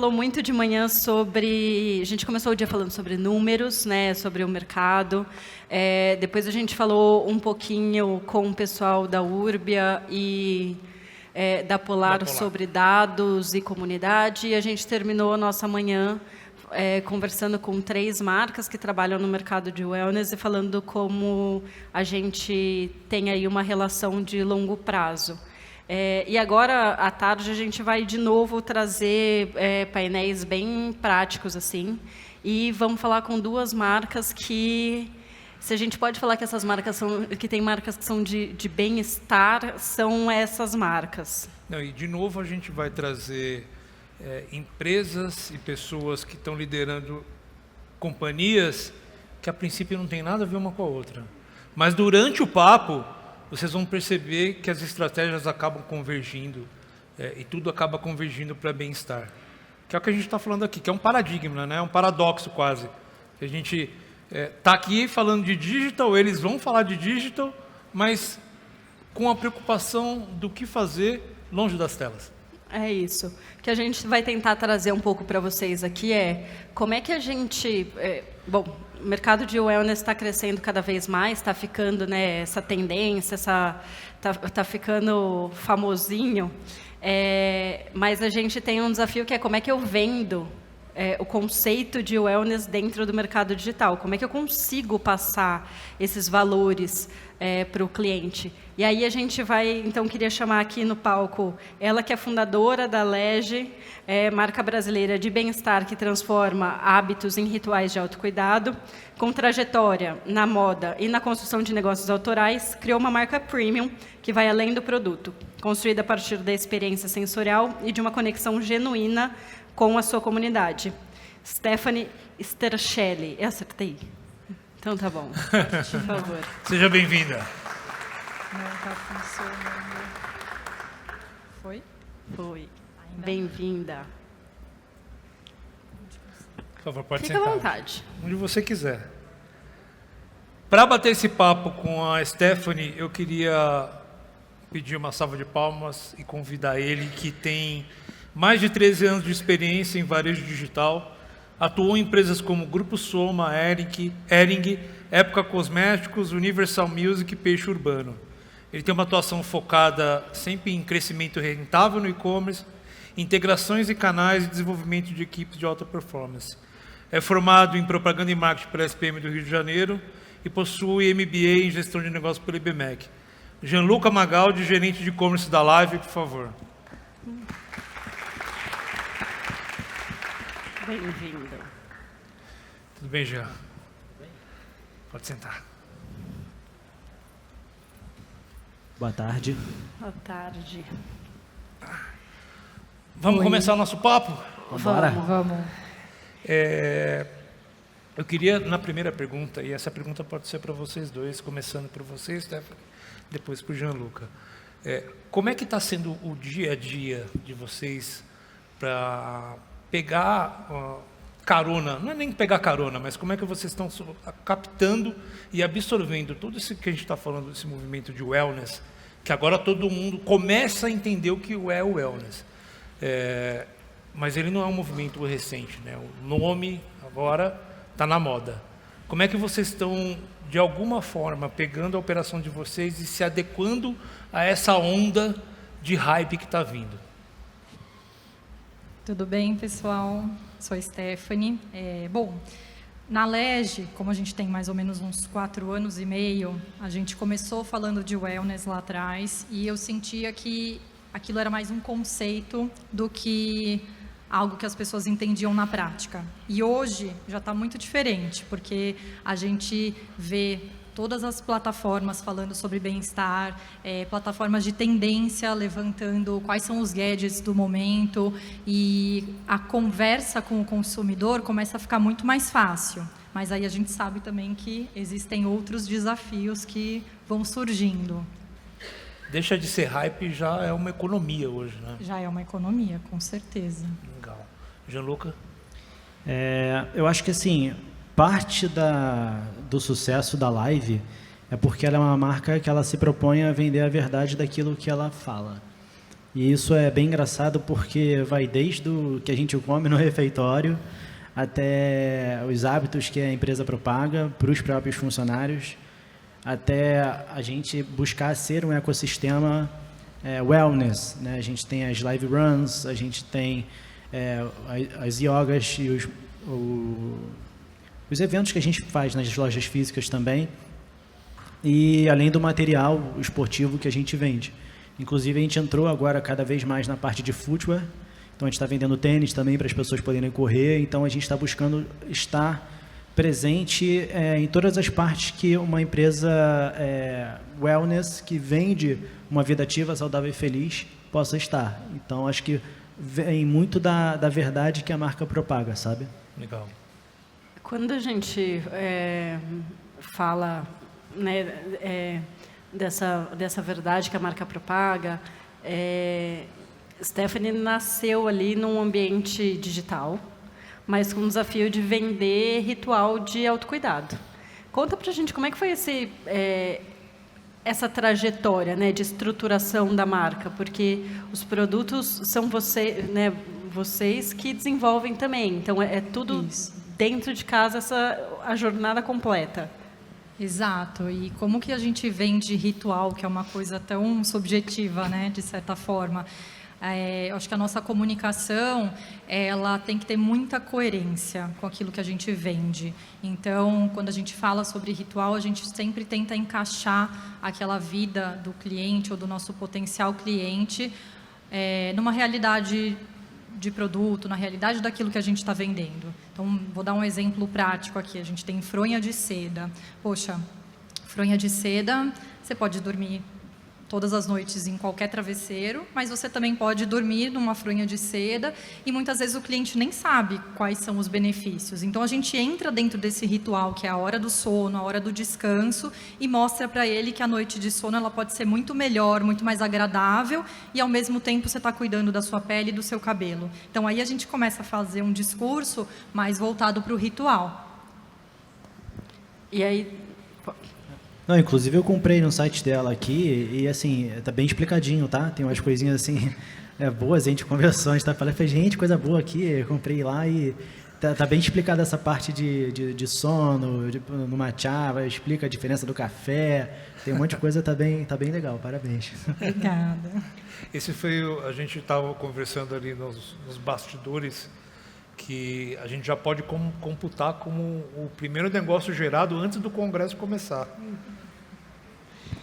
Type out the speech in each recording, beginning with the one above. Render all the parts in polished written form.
falou muito de manhã sobre... A gente começou o dia falando sobre números, né, sobre o mercado. Depois a gente falou um pouquinho com o pessoal da Urbia e da Polar sobre dados e comunidade. E a gente terminou a nossa manhã conversando com 3 marcas que trabalham no mercado de wellness e falando como a gente tem aí uma relação de longo prazo. E agora, à tarde, a gente vai de novo trazer painéis bem práticos, assim, e vamos falar com 2 marcas que, se a gente pode falar que essas marcas que tem marcas que são de bem-estar, são essas marcas. Não, e de novo a gente vai trazer empresas e pessoas que estão liderando companhias que a princípio não tem nada a ver uma com a outra. Mas durante o papo, vocês vão perceber que as estratégias acabam convergindo e tudo acaba convergindo para bem-estar. Que é o que a gente está falando aqui, que é um paradigma, né? Um paradoxo quase. Que a gente está aqui falando de digital, eles vão falar de digital, mas com a preocupação do que fazer longe das telas. É isso. O que a gente vai tentar trazer um pouco para vocês aqui como é que a gente... Bom, o mercado de wellness está crescendo cada vez mais, está ficando, né, essa tendência, está ficando famosinho, mas a gente tem um desafio que é como é que eu vendo o conceito de wellness dentro do mercado digital, como é que eu consigo passar esses valores para o cliente. E aí a gente vai, então, queria chamar aqui no palco ela que é fundadora da Lege, marca brasileira de bem-estar que transforma hábitos em rituais de autocuidado, com trajetória na moda e na construção de negócios autorais, criou uma marca premium que vai além do produto, construída a partir da experiência sensorial e de uma conexão genuína com a sua comunidade. Stephanie Sterchelli. Eu acertei? Então tá bom. Por favor. Seja bem-vinda. Não está funcionando. Foi? Foi. Bem-vinda. Por favor, pode Fica sentar. à vontade. Onde você quiser. Para bater esse papo com a Stephanie, eu queria pedir uma salva de palmas e convidar ele, que tem mais de 13 anos de experiência em varejo digital, atuou em empresas como Grupo Soma, Hering, Época Cosméticos, Universal Music e Peixe Urbano. Ele tem uma atuação focada sempre em crescimento rentável no e-commerce, integrações e canais e desenvolvimento de equipes de alta performance. É formado em propaganda e marketing pela SPM do Rio de Janeiro e possui MBA em gestão de negócios pelo IBMEC. Gianluca Magaldi, gerente de e-commerce da Live, por favor. Bem-vindo. Tudo bem, Jean? Pode sentar. Boa tarde. Boa tarde. Vamos começar o nosso papo? Bora. Vamos. Eu queria, na primeira pergunta, e essa pergunta pode ser para vocês dois, começando por vocês, Stephanie, depois para o Gianluca. Como é que está sendo o dia a dia de vocês para pegar carona, não é nem pegar carona, mas como é que vocês estão captando e absorvendo tudo isso que a gente está falando, desse movimento de wellness, que agora todo mundo começa a entender o que é o wellness. Mas ele não é um movimento recente, né? O nome agora está na moda. Como é que vocês estão, de alguma forma, pegando a operação de vocês e se adequando a essa onda de hype que está vindo? Tudo bem, pessoal? Sou a Stephanie. Bom, na Lege, como a gente tem mais ou menos uns 4 anos e meio, a gente começou falando de wellness lá atrás e eu sentia que aquilo era mais um conceito do que algo que as pessoas entendiam na prática. E hoje já está muito diferente, porque a gente vê todas as plataformas falando sobre bem-estar, plataformas de tendência levantando quais são os gadgets do momento, e a conversa com o consumidor começa a ficar muito mais fácil. Mas aí a gente sabe também que existem outros desafios que vão surgindo. Deixa de ser hype, já é uma economia hoje, né? Já é uma economia, com certeza. Legal. Gianluca? Eu acho que assim, parte do sucesso da Live é porque ela é uma marca que ela se propõe a vender a verdade daquilo que ela fala. E isso é bem engraçado porque vai desde o que a gente come no refeitório até os hábitos que a empresa propaga para os próprios funcionários, até a gente buscar ser um ecossistema wellness, né? A gente tem as live runs, a gente tem as yogas e os eventos que a gente faz nas lojas físicas também, e além do material esportivo que a gente vende. Inclusive, a gente entrou agora cada vez mais na parte de footwear, então a gente está vendendo tênis também para as pessoas poderem correr, então a gente está buscando estar presente em todas as partes que uma empresa wellness, que vende uma vida ativa, saudável e feliz, possa estar. Então, acho que vem muito da verdade que a marca propaga, sabe? Legal. Quando a gente fala, né, dessa verdade que a marca propaga, Stephanie nasceu ali num ambiente digital, mas com o desafio de vender ritual de autocuidado. Conta pra gente como é que foi essa trajetória, né, de estruturação da marca, porque os produtos são vocês que desenvolvem também, então é tudo Isso. dentro de casa, a jornada completa. Exato. E como que a gente vende ritual, que é uma coisa tão subjetiva, né, de certa forma? Eu acho que a nossa comunicação, ela tem que ter muita coerência com aquilo que a gente vende. Então, quando a gente fala sobre ritual, a gente sempre tenta encaixar aquela vida do cliente ou do nosso potencial cliente numa realidade de produto, na realidade daquilo que a gente está vendendo. Então, vou dar um exemplo prático aqui. A gente tem fronha de seda. Poxa, fronha de seda, você pode dormir todas as noites em qualquer travesseiro, mas você também pode dormir numa fronha de seda e muitas vezes o cliente nem sabe quais são os benefícios. Então, a gente entra dentro desse ritual, que é a hora do sono, a hora do descanso, e mostra para ele que a noite de sono ela pode ser muito melhor, muito mais agradável, e ao mesmo tempo você está cuidando da sua pele e do seu cabelo. Então, aí a gente começa a fazer um discurso mais voltado para o ritual. E aí... Não, inclusive eu comprei no site dela aqui e assim, tá bem explicadinho, tá? Tem umas coisinhas assim, boas, a gente conversou, a gente tá falando, gente, coisa boa aqui, eu comprei lá e tá bem explicada essa parte de sono, no matcha, explica a diferença do café, tem um monte de coisa, tá bem legal, parabéns. Obrigada. Esse foi, a gente estava conversando ali nos bastidores, que a gente já pode computar como o primeiro negócio gerado antes do congresso começar.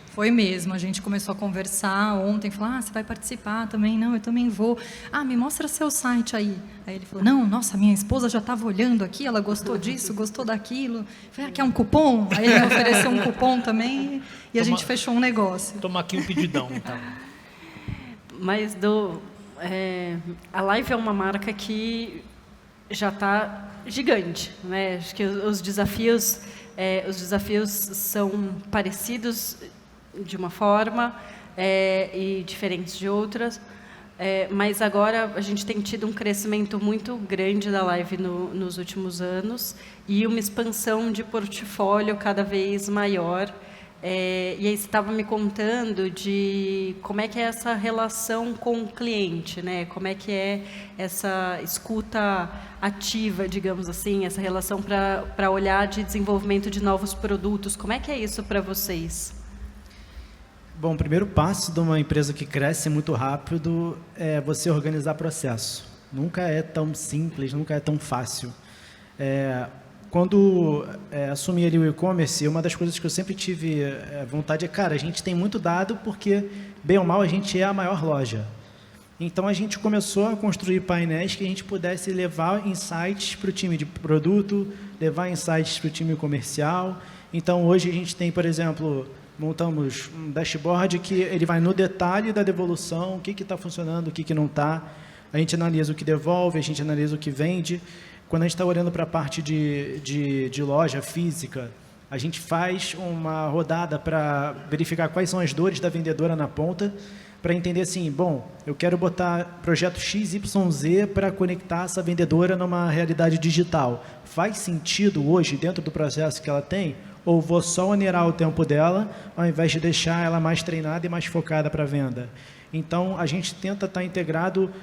Foi mesmo, a gente começou a conversar ontem, falou, você vai participar também? Não, eu também vou. Me mostra seu site aí. Aí ele falou, não, nossa, minha esposa já estava olhando aqui, ela gostou disso, gostou daquilo. Eu falei, quer um cupom? Aí ele me ofereceu um cupom também e a gente fechou um negócio. Toma aqui um pedidão, então. Mas a Live é uma marca que já está gigante, né? Acho que os desafios são parecidos de uma forma e diferentes de outras, mas agora a gente tem tido um crescimento muito grande da Live nos últimos anos e uma expansão de portfólio cada vez maior. E aí você estava me contando de como é que é essa relação com o cliente, né? Como é que é essa escuta ativa, digamos assim, essa relação para olhar de desenvolvimento de novos produtos. Como é que é isso para vocês? Bom, o primeiro passo de uma empresa que cresce muito rápido é você organizar processo. Nunca é tão simples, nunca é tão fácil. Quando assumi ali o e-commerce, uma das coisas que eu sempre tive vontade a gente tem muito dado porque, bem ou mal, a gente é a maior loja. Então, a gente começou a construir painéis que a gente pudesse levar insights para o time de produto, levar insights para o time comercial. Então, hoje a gente tem, por exemplo, montamos um dashboard que ele vai no detalhe da devolução, o que está funcionando, o que não está. A gente analisa o que devolve, a gente analisa o que vende. Quando a gente está olhando para a parte de loja física, a gente faz uma rodada para verificar quais são as dores da vendedora na ponta, para entender assim, bom, eu quero botar projeto XYZ para conectar essa vendedora numa realidade digital. Faz sentido hoje, dentro do processo que ela tem, ou vou só onerar o tempo dela, ao invés de deixar ela mais treinada e mais focada para a venda? Então, a gente tenta estar integrado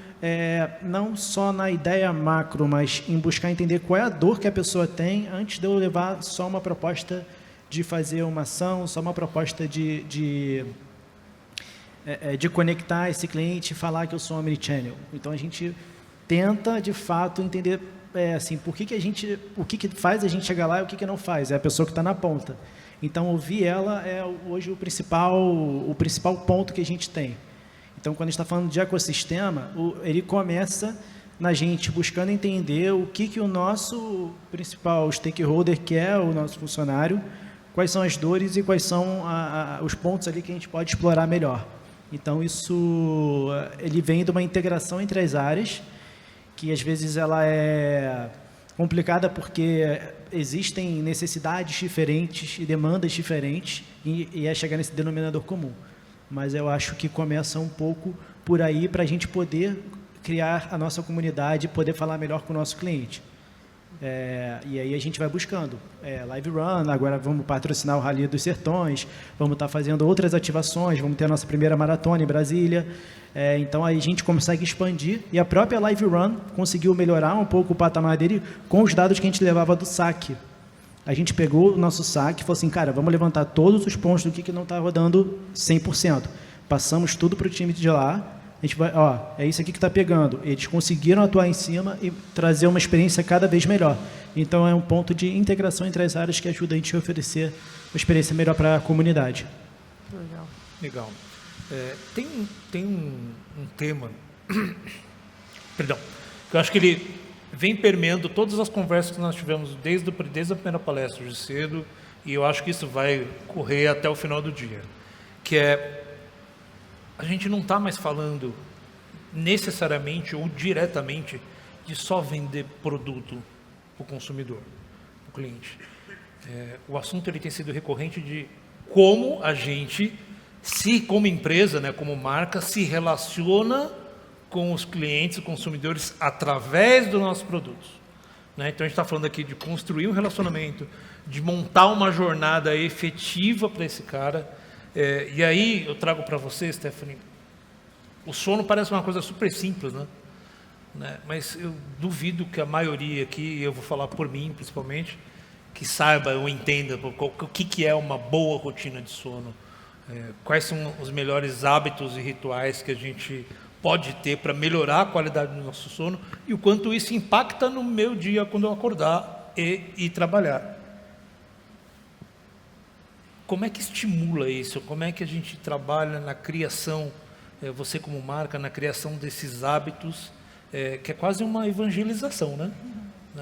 não só na ideia macro, mas em buscar entender qual é a dor que a pessoa tem antes de eu levar só uma proposta de fazer uma ação, só uma proposta de conectar esse cliente e falar que eu sou omnichannel. Então, a gente tenta, de fato, entender assim, o que faz a gente chegar lá e o que não faz. É a pessoa que está na ponta. Então, ouvir ela é hoje o principal ponto que a gente tem. Então, quando a gente está falando de ecossistema, ele começa na gente buscando entender o que o nosso principal stakeholder quer, o nosso funcionário, quais são as dores e quais são os pontos ali que a gente pode explorar melhor. Então, ele vem de uma integração entre as áreas, que às vezes ela é complicada porque existem necessidades diferentes e demandas diferentes e é chegar nesse denominador comum. Mas eu acho que começa um pouco por aí para a gente poder criar a nossa comunidade e poder falar melhor com o nosso cliente. E aí a gente vai buscando live run, agora vamos patrocinar o Rally dos Sertões, vamos estar fazendo outras ativações, vamos ter a nossa primeira maratona em Brasília. Então aí a gente consegue expandir e a própria live run conseguiu melhorar um pouco o patamar dele com os dados que a gente levava do saque. A gente pegou o nosso saque e falou assim, cara, vamos levantar todos os pontos do que não está rodando 100%. Passamos tudo para o time de lá, a gente vai, é isso aqui que está pegando. Eles conseguiram atuar em cima e trazer uma experiência cada vez melhor. Então, é um ponto de integração entre as áreas que ajuda a gente a oferecer uma experiência melhor para a comunidade. Legal. Tem um tema, perdão, que eu acho que ele vem permeando todas as conversas que nós tivemos desde a primeira palestra de cedo, e eu acho que isso vai correr até o final do dia, que a gente não está mais falando necessariamente ou diretamente de só vender produto para o consumidor, para o cliente. O assunto ele tem sido recorrente de como a gente, como empresa, né, como marca, se relaciona com os clientes e consumidores através dos nossos produtos. Né? Então, a gente está falando aqui de construir um relacionamento, de montar uma jornada efetiva para esse cara. E aí, eu trago para você, Stephanie, o sono parece uma coisa super simples, né? Mas eu duvido que a maioria aqui, eu vou falar por mim principalmente, que saiba ou entenda o que é uma boa rotina de sono, quais são os melhores hábitos e rituais que a gente pode ter para melhorar a qualidade do nosso sono e o quanto isso impacta no meu dia quando eu acordar e trabalhar. Como é que estimula isso? Como é que a gente trabalha na criação, você como marca, na criação desses hábitos, que é quase uma evangelização, né?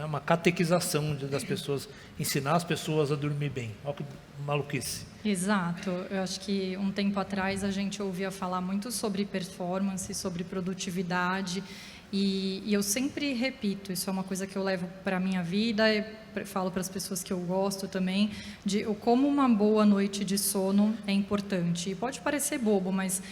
Uma catequização das pessoas, ensinar as pessoas a dormir bem. Olha que maluquice. Exato. Eu acho que um tempo atrás a gente ouvia falar muito sobre performance, sobre produtividade, e eu sempre repito, isso é uma coisa que eu levo para a minha vida, e falo para as pessoas que eu gosto também, de como uma boa noite de sono é importante. E pode parecer bobo, mas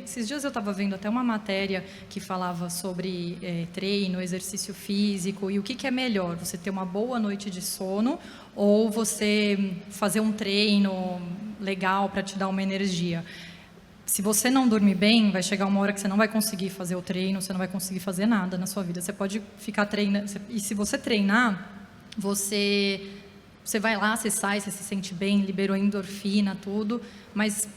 esses dias eu estava vendo até uma matéria que falava sobre treino, exercício físico, e o que é melhor, você ter uma boa noite de sono ou você fazer um treino legal para te dar uma energia. Se você não dormir bem, vai chegar uma hora que você não vai conseguir fazer o treino, você não vai conseguir fazer nada na sua vida. Você pode ficar treinando, e se você treinar, você vai lá, você sai, você se sente bem, liberou endorfina, tudo, mas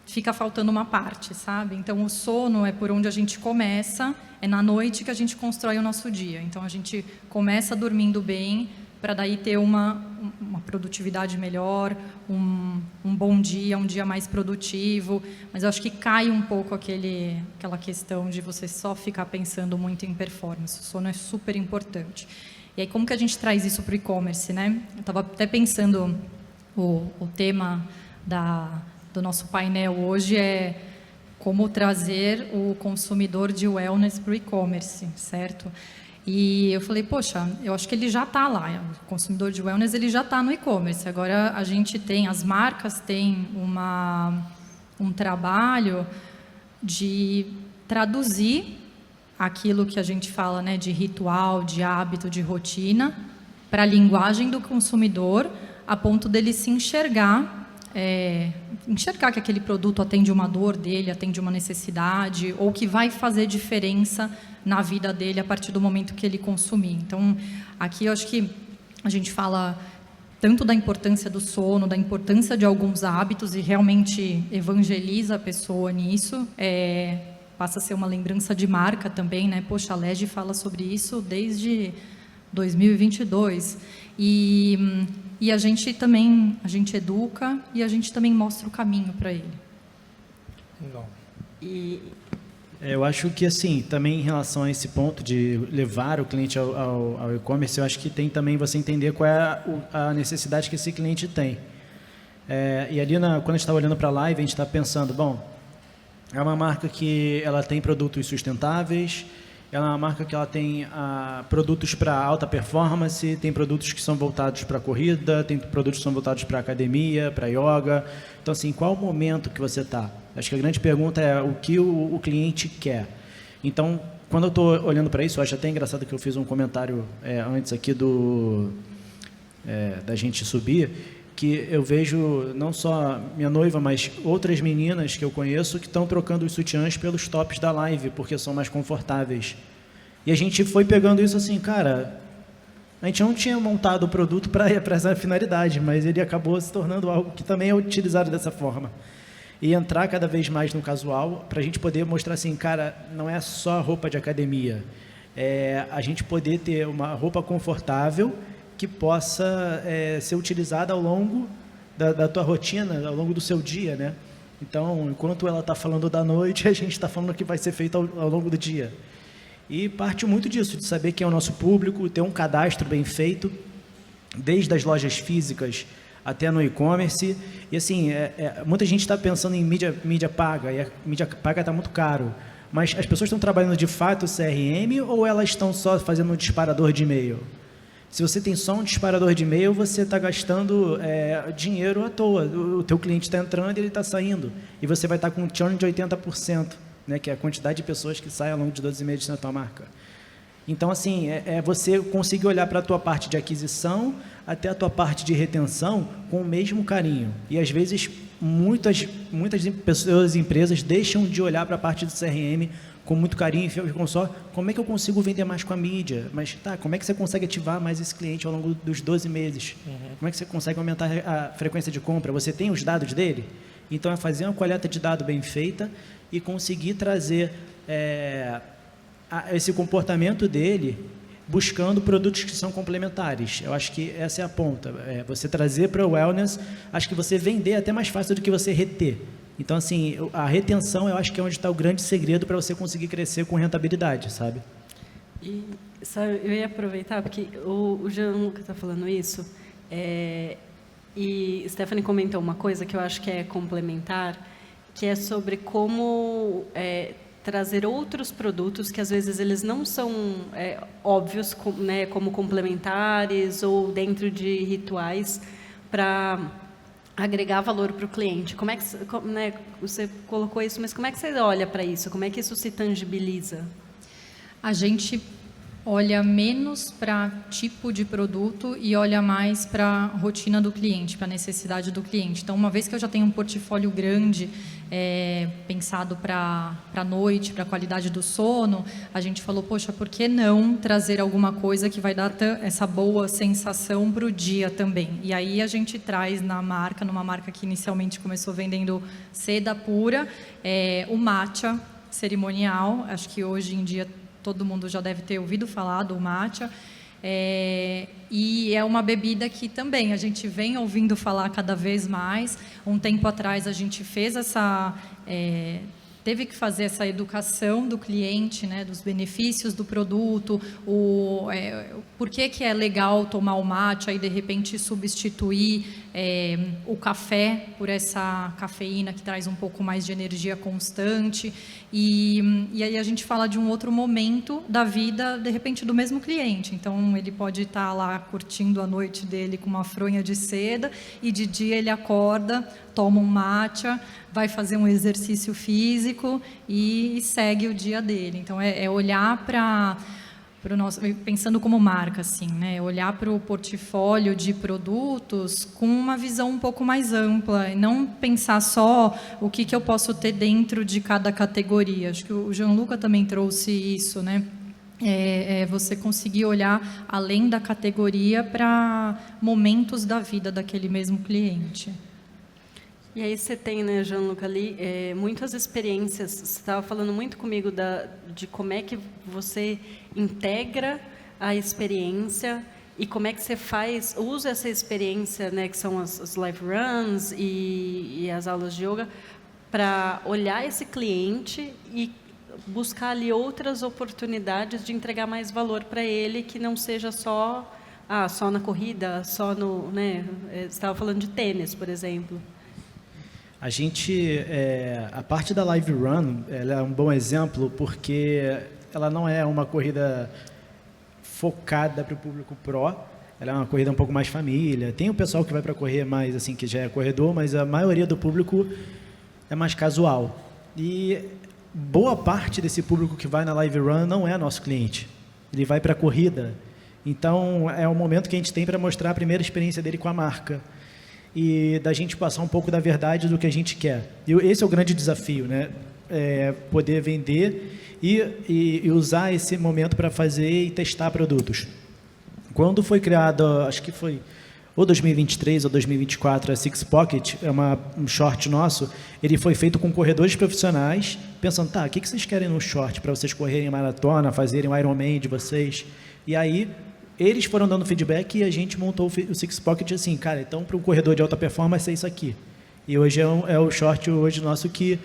fica faltando uma parte, sabe? Então, o sono é por onde a gente começa, é na noite que a gente constrói o nosso dia. Então, a gente começa dormindo bem, para daí ter uma produtividade melhor, um bom dia, um dia mais produtivo. Mas eu acho que cai um pouco aquela questão de você só ficar pensando muito em performance. O sono é super importante. E aí, como que a gente traz isso para o e-commerce, né? Eu estava até pensando, o tema do nosso painel hoje é como trazer o consumidor de wellness para o e-commerce, certo? E eu falei, poxa, eu acho que ele já está lá, o consumidor de wellness ele já está no e-commerce. Agora a gente tem, as marcas têm um trabalho de traduzir aquilo que a gente fala, né, de ritual, de hábito, de rotina, para a linguagem do consumidor, a ponto dele se enxergar enxergar que aquele produto atende uma dor dele, atende uma necessidade, ou que vai fazer diferença na vida dele a partir do momento que ele consumir. Então, aqui eu acho que a gente fala tanto da importância do sono, da importância de alguns hábitos e realmente evangeliza a pessoa nisso. Passa a ser uma lembrança de marca também, né? Poxa, a Lege fala sobre isso desde 2022. E a gente educa e a gente também mostra o caminho para ele. Legal. Eu acho que, assim, também em relação a esse ponto de levar o cliente ao e-commerce, eu acho que tem também você entender qual é a necessidade que esse cliente tem. E ali, quando a gente está olhando para a live, a gente está pensando, bom, é uma marca que ela tem produtos sustentáveis, ela é uma marca que ela tem produtos para alta performance, tem produtos que são voltados para corrida, tem produtos que são voltados para academia, para yoga. Então, assim, qual o momento que você está? Acho que a grande pergunta é o que o cliente quer. Então, quando eu estou olhando para isso, eu acho até engraçado que eu fiz um comentário antes aqui da gente subir, que eu vejo não só minha noiva, mas outras meninas que eu conheço que estão trocando os sutiãs pelos tops da live, porque são mais confortáveis. E a gente foi pegando isso assim, cara, a gente não tinha montado o produto para essa finalidade, mas ele acabou se tornando algo que também é utilizado dessa forma. E entrar cada vez mais no casual, para a gente poder mostrar assim, cara, não é só roupa de academia, a gente poder ter uma roupa confortável que possa ser utilizada ao longo da tua rotina, ao longo do seu dia, né? Então, enquanto ela está falando da noite, a gente está falando o que vai ser feito ao longo do dia. E parte muito disso, de saber quem é o nosso público, ter um cadastro bem feito, desde as lojas físicas até no e-commerce. E assim, muita gente está pensando em mídia paga, e a mídia paga está muito caro. Mas as pessoas estão trabalhando de fato o CRM ou elas estão só fazendo um disparador de e-mail? Se você tem só um disparador de e-mail, você está gastando dinheiro à toa. O teu cliente está entrando e ele está saindo. E você vai estar com um churn de 80%, né, que é a quantidade de pessoas que saem ao longo de 12 meses na tua marca. Então, assim, você conseguir olhar para a tua parte de aquisição até a tua parte de retenção com o mesmo carinho. E, às vezes, muitas pessoas e empresas deixam de olhar para a parte do CRM com muito carinho e ficam só, como é que eu consigo vender mais com a mídia? Mas, como é que você consegue ativar mais esse cliente ao longo dos 12 meses? Como é que você consegue aumentar a frequência de compra? Você tem os dados dele? Então, é fazer uma coleta de dados bem feita e conseguir trazer esse comportamento dele buscando produtos que são complementares. Eu acho que essa é a ponta. Você trazer para o wellness, acho que você vender é até mais fácil do que você reter. Então, assim, a retenção, eu acho que é onde está o grande segredo para você conseguir crescer com rentabilidade, sabe? E sabe, eu ia aproveitar, porque o Gianluca está falando isso, e Stephanie comentou uma coisa que eu acho que é complementar, que é sobre como trazer outros produtos que, às vezes, eles não são óbvios, né, como complementares ou dentro de rituais, para agregar valor para o cliente. Como é que, né, você colocou isso, mas como é que você olha para isso? Como é que isso se tangibiliza? A gente olha menos para tipo de produto e olha mais para a rotina do cliente, para a necessidade do cliente. Então, uma vez que eu já tenho um portfólio grande, pensado para a noite, para a qualidade do sono, a gente falou, poxa, por que não trazer alguma coisa que vai dar essa boa sensação para o dia também? E aí a gente traz numa marca que inicialmente começou vendendo seda pura, o matcha cerimonial. Acho que hoje em dia todo mundo já deve ter ouvido falar do matcha. E é uma bebida que também a gente vem ouvindo falar cada vez mais. Um tempo atrás a gente fez teve que fazer essa educação do cliente, né, dos benefícios do produto, por que é legal tomar o matcha e de repente substituir o café por essa cafeína que traz um pouco mais de energia constante. E aí a gente fala de um outro momento da vida, de repente, do mesmo cliente. Então, ele pode estar lá curtindo a noite dele com uma fronha de seda e de dia ele acorda, toma um matcha, vai fazer um exercício físico e segue o dia dele. Então, olhar para pensando como marca, assim, né? Olhar para o portfólio de produtos com uma visão um pouco mais ampla, e não pensar só o que eu posso ter dentro de cada categoria. Acho que o Gianluca também trouxe isso, né? Você conseguir olhar além da categoria para momentos da vida daquele mesmo cliente. E aí você tem, né, Gianluca, ali, muitas experiências. Você estava falando muito comigo de como é que você integra a experiência e como é que você usa essa experiência, né, que são as live runs e as aulas de yoga, para olhar esse cliente e buscar ali outras oportunidades de entregar mais valor para ele, que não seja só na corrida, só no, né, você estava falando de tênis, por exemplo. A gente, a parte da Live Run, ela é um bom exemplo porque ela não é uma corrida focada para o público pro, ela é uma corrida um pouco mais família. Tem o pessoal que vai para correr mais, assim, que já é corredor, mas a maioria do público é mais casual. E boa parte desse público que vai na Live Run não é nosso cliente, ele vai para a corrida. Então, é o momento que a gente tem para mostrar a primeira experiência dele com a marca e da gente passar um pouco da verdade do que a gente quer. E esse é o grande desafio, né? Poder vender e usar esse momento para fazer e testar produtos. Quando foi criado, acho que foi ou 2023 ou 2024, a Six Pocket, um short nosso, ele foi feito com corredores profissionais, pensando, o que vocês querem no short para vocês correrem maratona, fazerem o Ironman de vocês? E aí, eles foram dando feedback e a gente montou o Six Pocket assim, cara, então para um corredor de alta performance é isso aqui. E hoje é o short hoje nosso que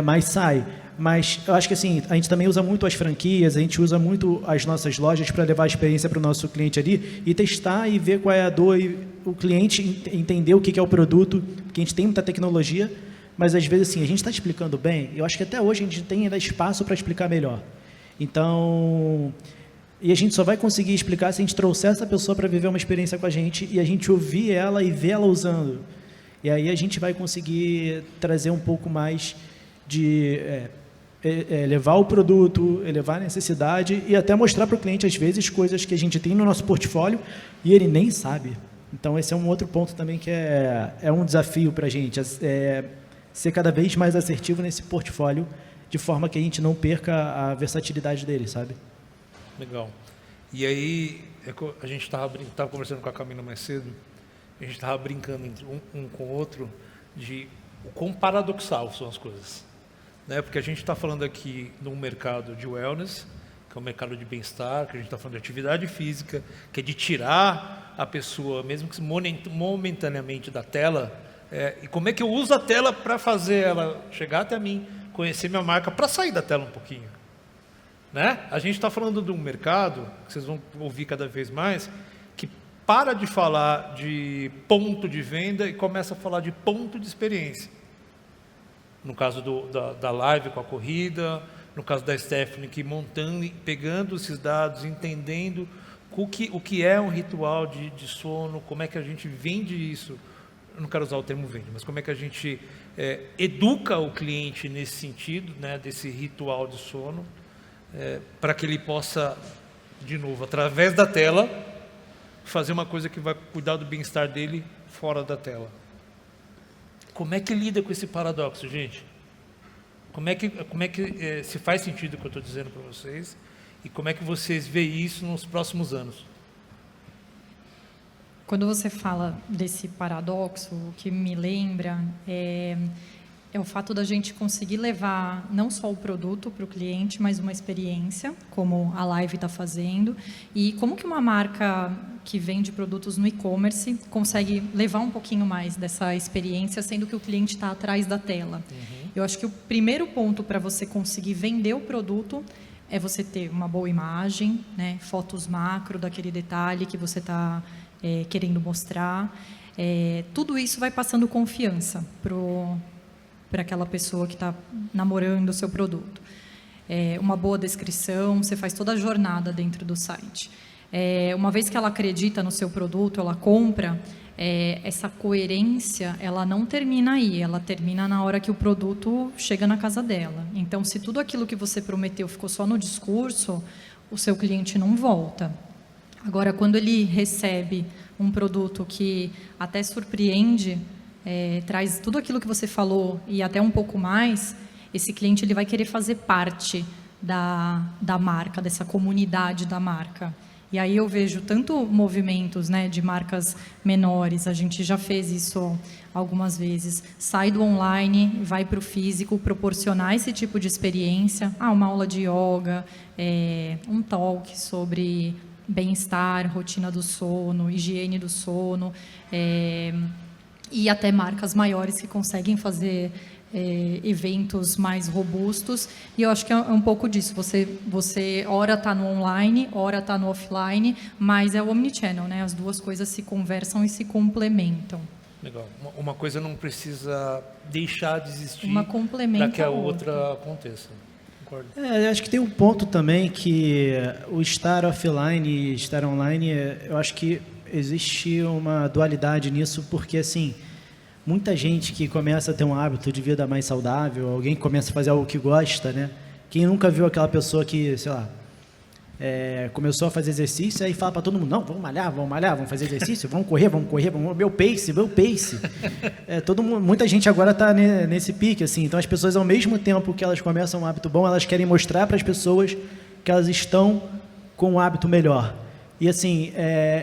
mais sai. Mas eu acho que assim, a gente também usa muito as franquias, a gente usa muito as nossas lojas para levar a experiência para o nosso cliente ali e testar e ver qual é a dor e o cliente entender o que é o produto, porque a gente tem muita tecnologia, mas às vezes assim, a gente está explicando bem, eu acho que até hoje a gente tem ainda espaço para explicar melhor. Então, e a gente só vai conseguir explicar se a gente trouxer essa pessoa para viver uma experiência com a gente e a gente ouvir ela e ver ela usando. E aí a gente vai conseguir trazer um pouco mais de levar o produto, elevar a necessidade e até mostrar para o cliente, às vezes, coisas que a gente tem no nosso portfólio e ele nem sabe. Então, esse é um outro ponto também que é um desafio para a gente, ser cada vez mais assertivo nesse portfólio, de forma que a gente não perca a versatilidade dele, sabe? Legal. E aí, a gente estava conversando com a Camila mais cedo, a gente estava brincando entre um com o outro de o quão paradoxal são as coisas. Né? Porque a gente está falando aqui de um mercado de wellness, que é um mercado de bem-estar, que a gente está falando de atividade física, que é de tirar a pessoa, mesmo que momentaneamente, da tela. E como é que eu uso a tela para fazer ela chegar até mim, conhecer minha marca, para sair da tela um pouquinho. Né? A gente está falando de um mercado, que vocês vão ouvir cada vez mais, que para de falar de ponto de venda e começa a falar de ponto de experiência. No caso da live com a corrida, no caso da Stephanie, que montando, pegando esses dados, entendendo o que é um ritual de sono, como é que a gente vende isso, eu não quero usar o termo vende, mas como é que a gente educa o cliente nesse sentido, né, desse ritual de sono, para que ele possa, de novo, através da tela, fazer uma coisa que vai cuidar do bem-estar dele fora da tela. Como é que lida com esse paradoxo, gente? Como é que se faz sentido o que eu estou dizendo para vocês? E como é que vocês veem isso nos próximos anos? Quando você fala desse paradoxo, o que me lembra é o fato da gente conseguir levar não só o produto para o cliente, mas uma experiência, como a Live está fazendo, e como que uma marca que vende produtos no e-commerce consegue levar um pouquinho mais dessa experiência, sendo que o cliente está atrás da tela. Eu acho que o primeiro ponto para você conseguir vender o produto é você ter uma boa imagem, né, fotos macro daquele detalhe que você está querendo mostrar. Tudo isso vai passando confiança para aquela pessoa que está namorando o seu produto. Uma boa descrição, você faz toda a jornada dentro do site. Uma vez que ela acredita no seu produto, ela compra, essa coerência, ela não termina aí, ela termina na hora que o produto chega na casa dela. Então, se tudo aquilo que você prometeu ficou só no discurso, o seu cliente não volta. Agora, quando ele recebe um produto que até surpreende, traz tudo aquilo que você falou e até um pouco mais, esse cliente ele vai querer fazer parte da marca, dessa comunidade da marca. E aí eu vejo tanto movimentos, né, de marcas menores, a gente já fez isso algumas vezes, sai do online, vai para o físico, proporcionar esse tipo de experiência, uma aula de yoga, um talk sobre bem-estar, rotina do sono, higiene do sono, e até marcas maiores que conseguem fazer eventos mais robustos, e eu acho que é um pouco disso, você ora está no online, ora está no offline, mas é o omnichannel, né? As duas coisas se conversam e se complementam. Legal. Uma coisa não precisa deixar de existir para que a outra aconteça. Concordo. Acho que tem um ponto também que o estar offline e estar online, eu acho que existe uma dualidade nisso, porque assim, muita gente que começa a ter um hábito de vida mais saudável, alguém que começa a fazer algo que gosta, né? Quem nunca viu aquela pessoa que, sei lá, começou a fazer exercício e fala para todo mundo, não, vamos malhar, vamos fazer exercício, vamos correr, meu pace. Muita gente agora está nesse pique, assim, então as pessoas, ao mesmo tempo que elas começam um hábito bom, elas querem mostrar para as pessoas que elas estão com um hábito melhor. E assim,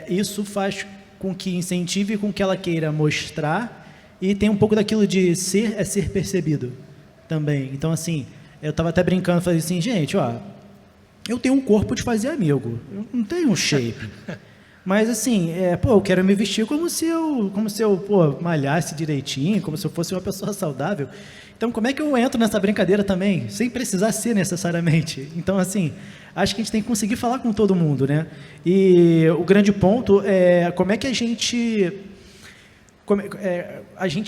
isso faz com que incentive com que ela queira mostrar. E tem um pouco daquilo de ser percebido também. Então, assim, eu estava até brincando, falei assim, gente, eu tenho um corpo de fazer amigo, eu não tenho um shape. Mas, assim, eu quero me vestir como se eu malhasse direitinho, como se eu fosse uma pessoa saudável. Então, como é que eu entro nessa brincadeira também, sem precisar ser necessariamente? Então, assim, acho que a gente tem que conseguir falar com todo mundo, né? E o grande ponto é como é que a gente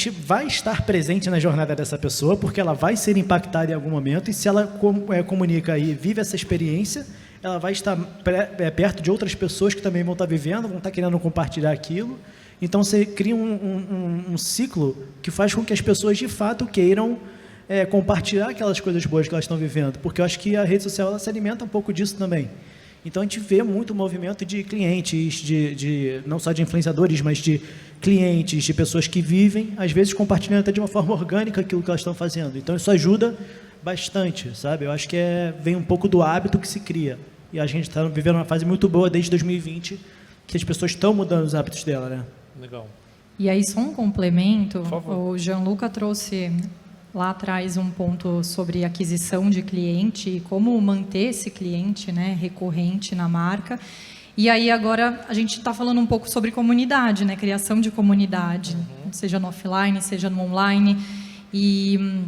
vai estar presente na jornada dessa pessoa, porque ela vai ser impactada em algum momento, e se ela comunica e vive essa experiência, ela vai estar perto de outras pessoas que também vão estar vivendo, vão estar querendo compartilhar aquilo. Então, você cria um ciclo que faz com que as pessoas, de fato, queiram compartilhar aquelas coisas boas que elas estão vivendo, porque eu acho que a rede social ela se alimenta um pouco disso também. Então, a gente vê muito movimento de clientes, não só de influenciadores, mas de clientes, de pessoas que vivem, às vezes compartilhando até de uma forma orgânica aquilo que elas estão fazendo. Então, isso ajuda bastante, sabe? Eu acho que vem um pouco do hábito que se cria. E a gente está vivendo uma fase muito boa desde 2020, que as pessoas estão mudando os hábitos dela, né? Legal. E aí, só um complemento, o Gianluca trouxe lá atrás um ponto sobre aquisição de cliente e como manter esse cliente, né, recorrente na marca. E aí agora a gente está falando um pouco sobre comunidade, né, criação de comunidade, seja no offline, seja no online. E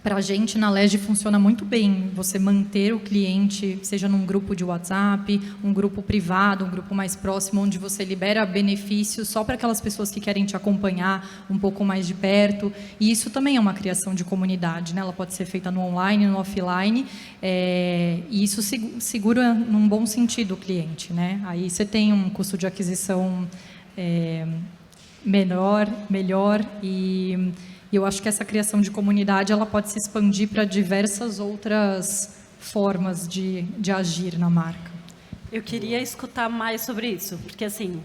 para a gente na LEGE funciona muito bem você manter o cliente, seja num grupo de WhatsApp, um grupo privado, um grupo mais próximo, onde você libera benefícios só para aquelas pessoas que querem te acompanhar um pouco mais de perto. E isso também é uma criação de comunidade, né? Ela pode ser feita no online, no offline, e isso segura num bom sentido o cliente, né? Aí você tem um custo de aquisição melhor e eu acho que essa criação de comunidade ela pode se expandir para diversas outras formas de agir na marca. Eu queria escutar mais sobre isso, porque assim,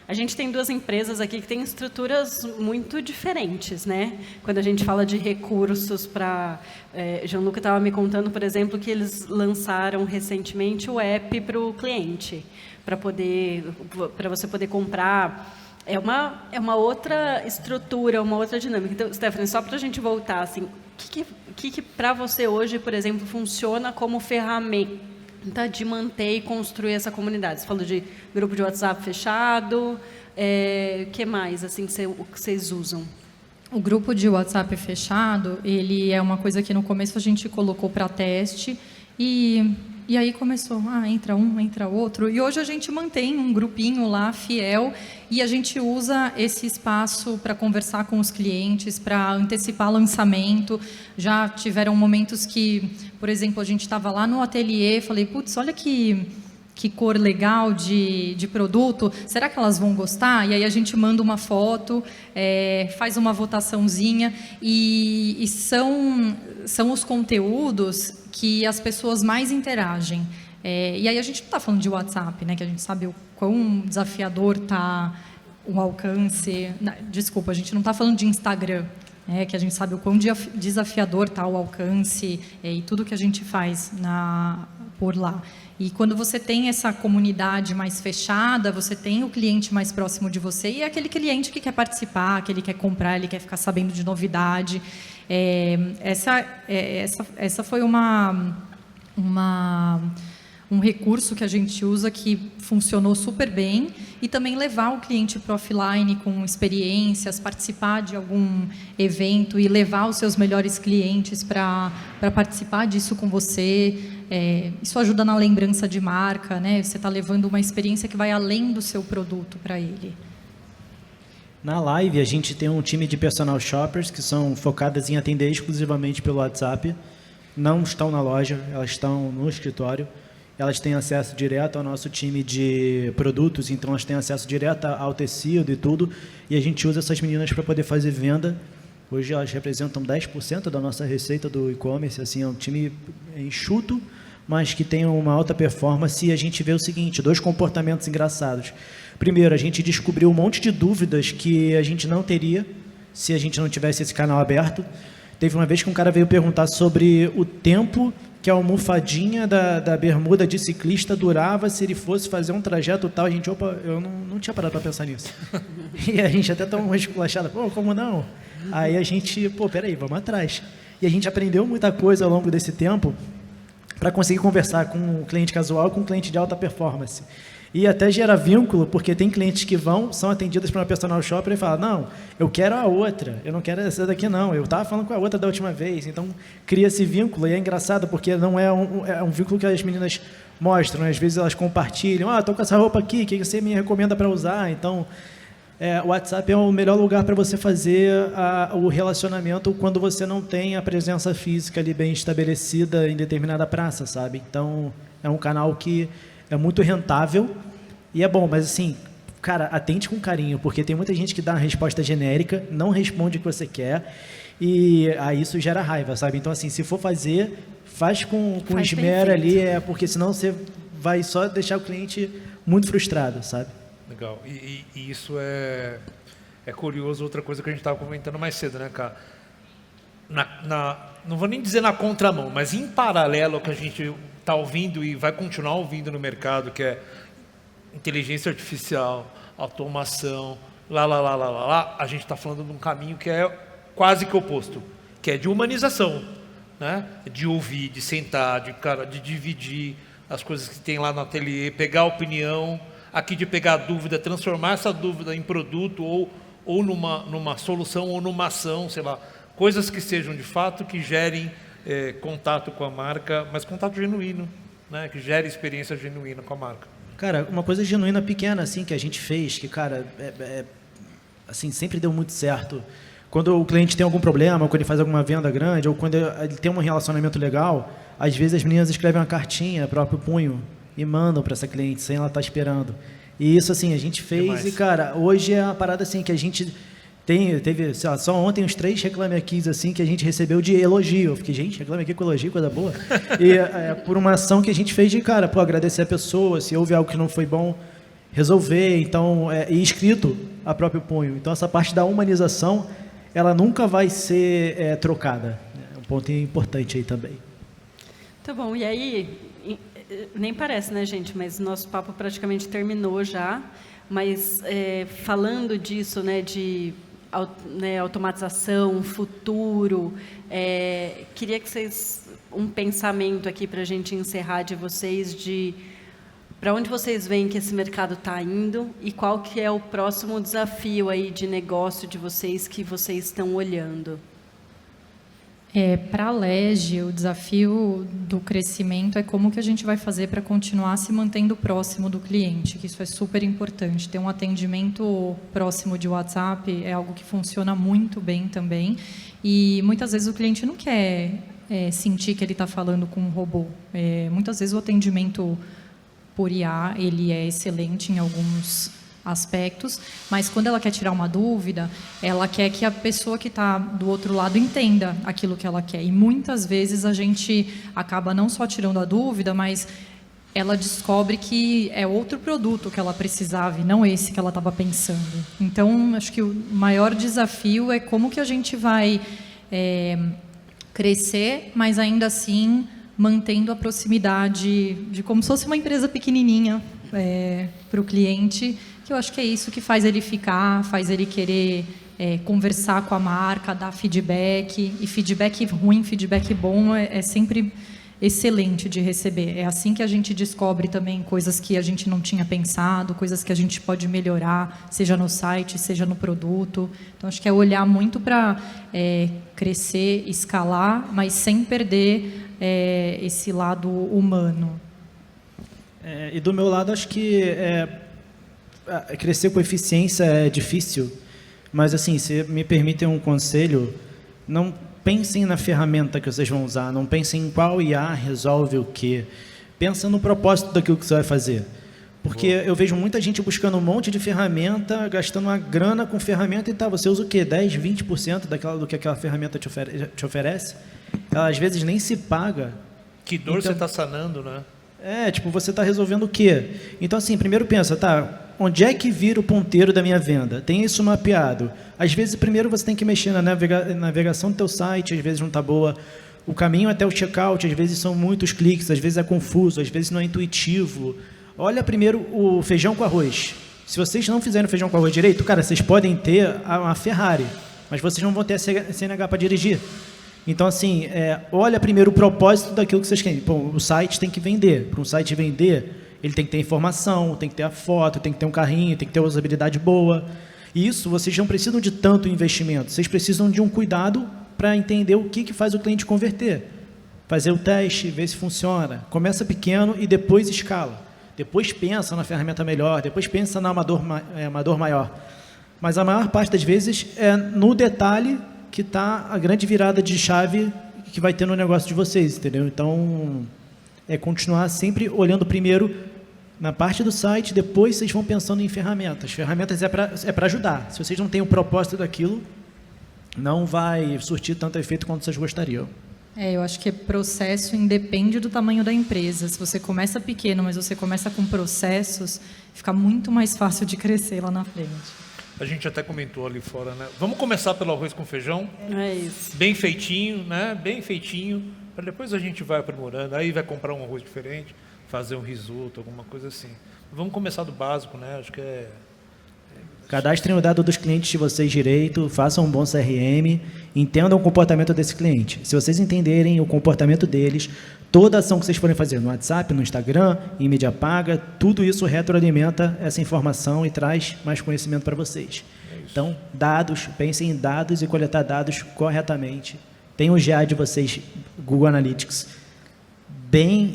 a gente tem duas empresas aqui que têm estruturas muito diferentes, né? Quando a gente fala de recursos para... Gianluca estava me contando, por exemplo, que eles lançaram recentemente o app para o cliente, para você poder comprar... É uma outra estrutura, uma outra dinâmica. Então, Stephanie, só para a gente voltar, assim, o que para você hoje, por exemplo, funciona como ferramenta de manter e construir essa comunidade? Você falou de grupo de WhatsApp fechado, o que mais assim, que vocês usam? O grupo de WhatsApp fechado, ele é uma coisa que no começo a gente colocou para teste e aí começou, entra um, entra outro. E hoje a gente mantém um grupinho lá, fiel, e a gente usa esse espaço para conversar com os clientes, para antecipar lançamento. Já tiveram momentos que, por exemplo, a gente estava lá no ateliê, falei, putz, olha que que cor legal de produto, será que elas vão gostar? E aí a gente manda uma foto, faz uma votaçãozinha, e são os conteúdos que as pessoas mais interagem. E aí a gente não está falando de WhatsApp, né, que a gente sabe o quão desafiador está o alcance. Desculpa, a gente não está falando de Instagram, que a gente sabe o quão desafiador está o alcance e tudo que a gente faz por lá. E quando você tem essa comunidade mais fechada, você tem o cliente mais próximo de você e é aquele cliente que quer participar, que ele quer comprar, ele quer ficar sabendo de novidade. Essa foi um recurso que a gente usa que funcionou super bem, e também levar o cliente para o offline com experiências, participar de algum evento e levar os seus melhores clientes para participar disso com você. Isso ajuda na lembrança de marca, né? Você está levando uma experiência que vai além do seu produto para ele. Na live, a gente tem um time de personal shoppers que são focadas em atender exclusivamente pelo WhatsApp. Não estão na loja, elas estão no escritório. Elas têm acesso direto ao nosso time de produtos, então elas têm acesso direto ao tecido e tudo. E a gente usa essas meninas para poder fazer venda. Hoje elas representam 10% da nossa receita do e-commerce. Assim, é um time enxuto, mas que tem uma alta performance. E a gente vê o seguinte, 2 comportamentos engraçados. Primeiro, a gente descobriu um monte de dúvidas que a gente não teria se a gente não tivesse esse canal aberto. Teve uma vez que um cara veio perguntar sobre o tempo que a almofadinha da bermuda de ciclista durava se ele fosse fazer um trajeto tal. A gente, eu não tinha parado para pensar nisso. E a gente até tão uma esculachada, como não? Aí a gente, peraí, vamos atrás. E a gente aprendeu muita coisa ao longo desse tempo para conseguir conversar com um cliente casual, com um cliente de alta performance. E até gera vínculo, porque tem clientes que são atendidos por uma personal shopper e falam, não, eu quero a outra, eu não quero essa daqui não, eu estava falando com a outra da última vez. Então, cria esse vínculo, e é engraçado, porque não é um vínculo que as meninas mostram, às vezes elas compartilham, estou com essa roupa aqui, que você me recomenda para usar? Então, o WhatsApp é o melhor lugar para você fazer o relacionamento quando você não tem a presença física ali bem estabelecida em determinada praça, sabe? Então, é um canal que é muito rentável e é bom, mas assim, cara, atente com carinho, porque tem muita gente que dá uma resposta genérica, não responde o que você quer, e aí isso gera raiva, sabe? Então, assim, se for fazer, faz com esmero ali, porque senão você vai só deixar o cliente muito frustrado, sabe? Legal. E isso é curioso, outra coisa que a gente estava comentando mais cedo, né, cara? Não vou nem dizer na contramão, mas em paralelo ao que a gente está ouvindo e vai continuar ouvindo no mercado, que é inteligência artificial, automação, a gente está falando de um caminho que é quase que oposto, que é de humanização, né? De ouvir, de sentar, de dividir as coisas que tem lá no ateliê, pegar a opinião, aqui de pegar a dúvida, transformar essa dúvida em produto ou numa solução ou numa ação, sei lá, coisas que sejam de fato, que gerem contato com a marca, mas contato genuíno, né? Que gere experiência genuína com a marca. Cara, uma coisa genuína pequena assim que a gente fez, que cara, assim, sempre deu muito certo. Quando o cliente tem algum problema, ou quando ele faz alguma venda grande, ou quando ele tem um relacionamento legal, às vezes as meninas escrevem uma cartinha, próprio punho, e mandam para essa cliente, sem ela estar esperando. E isso, assim, a gente fez. Demais. E, cara, hoje é uma parada assim que a gente teve, sei lá, só ontem uns 3 Reclame Aquis assim que a gente recebeu de elogio. Eu fiquei, gente, Reclame Aqui com elogio, coisa boa. E por uma ação que a gente fez de, cara, agradecer a pessoa, se houve algo que não foi bom, resolver. Então, e escrito a próprio punho. Então, essa parte da humanização, ela nunca vai ser trocada. É um ponto importante aí também. Tá bom, e aí, nem parece, né, gente, mas nosso papo praticamente terminou já, mas falando disso, né, de automatização, futuro, queria que vocês, um pensamento aqui para a gente encerrar de vocês, de para onde vocês veem que esse mercado está indo e qual que é o próximo desafio aí de negócio de vocês que vocês estão olhando. Para a LEG, o desafio do crescimento é como que a gente vai fazer para continuar se mantendo próximo do cliente, que isso é super importante. Ter um atendimento próximo de WhatsApp é algo que funciona muito bem também. E muitas vezes o cliente não quer sentir que ele está falando com um robô. Muitas vezes o atendimento por IA, ele é excelente em alguns aspectos, mas quando ela quer tirar uma dúvida, ela quer que a pessoa que está do outro lado entenda aquilo que ela quer. E muitas vezes a gente acaba não só tirando a dúvida, mas ela descobre que é outro produto que ela precisava e não esse que ela estava pensando. Então, acho que o maior desafio é como que a gente vai crescer, mas ainda assim mantendo a proximidade de como se fosse uma empresa pequenininha para o cliente, que eu acho que é isso que faz ele ficar, faz ele querer conversar com a marca, dar feedback, e feedback ruim, feedback bom é sempre excelente de receber. É assim que a gente descobre também coisas que a gente não tinha pensado, coisas que a gente pode melhorar, seja no site, seja no produto. Então, acho que é olhar muito para crescer, escalar, mas sem perder esse lado humano. E do meu lado, acho que crescer com eficiência é difícil, mas assim, se me permitem um conselho, não pensem na ferramenta que vocês vão usar, não pensem em qual IA resolve o quê. Pensa no propósito daquilo que você vai fazer. Porque eu vejo muita gente buscando um monte de ferramenta, gastando uma grana com ferramenta e tá, você usa o quê? 10, 20% do que aquela ferramenta te oferece? Ela às vezes nem se paga. Que dor você está sanando, né? Você está resolvendo o quê? Então, assim, primeiro pensa, tá, onde é que vira o ponteiro da minha venda? Tem isso mapeado. Às vezes, primeiro você tem que mexer na navegação do teu site, às vezes não está boa. O caminho até o checkout, às vezes são muitos cliques, às vezes é confuso, às vezes não é intuitivo. Olha primeiro o feijão com arroz. Se vocês não fizerem o feijão com arroz direito, cara, vocês podem ter uma Ferrari, mas vocês não vão ter a CNH para dirigir. Então, assim, olha primeiro o propósito daquilo que vocês querem. Bom, o site tem que vender. Para um site vender, ele tem que ter informação, tem que ter a foto, tem que ter um carrinho, tem que ter uma usabilidade boa. E isso, vocês não precisam de tanto investimento. Vocês precisam de um cuidado para entender o que faz o cliente converter. Fazer o teste, ver se funciona. Começa pequeno e depois escala. Depois pensa na ferramenta melhor, depois pensa no amador maior. Mas a maior parte das vezes é no detalhe que está a grande virada de chave que vai ter no negócio de vocês, entendeu? Então, continuar sempre olhando primeiro na parte do site, depois vocês vão pensando em ferramentas. Ferramentas é para ajudar. Se vocês não têm o propósito daquilo, não vai surtir tanto efeito quanto vocês gostariam. Eu acho que processo independe do tamanho da empresa. Se você começa pequeno, mas você começa com processos, fica muito mais fácil de crescer lá na frente. A gente até comentou ali fora, né? Vamos começar pelo arroz com feijão. É isso. Bem feitinho, né? Bem feitinho. Para depois a gente vai aprimorando. Aí vai comprar um arroz diferente, fazer um risoto, alguma coisa assim. Vamos começar do básico, né? Acho que Cadastrem o dado dos clientes de vocês direito, façam um bom CRM, entendam o comportamento desse cliente. Se vocês entenderem o comportamento deles, toda ação que vocês forem fazer no WhatsApp, no Instagram, em mídia paga, tudo isso retroalimenta essa informação e traz mais conhecimento para vocês. Então, dados, pensem em dados e coletar dados corretamente. Tem o GA de vocês, Google Analytics, bem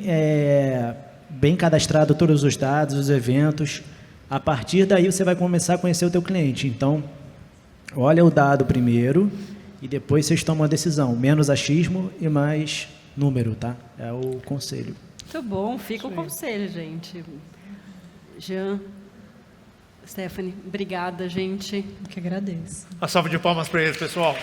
cadastrado todos os dados, os eventos. A partir daí você vai começar a conhecer o teu cliente. Então, olha o dado primeiro e depois vocês tomam a decisão. Menos achismo e mais número, tá? É o conselho. Muito bom, fica o conselho, gente. Jean, Stephanie, obrigada, gente. Eu que agradeço. Uma salva de palmas para eles, pessoal.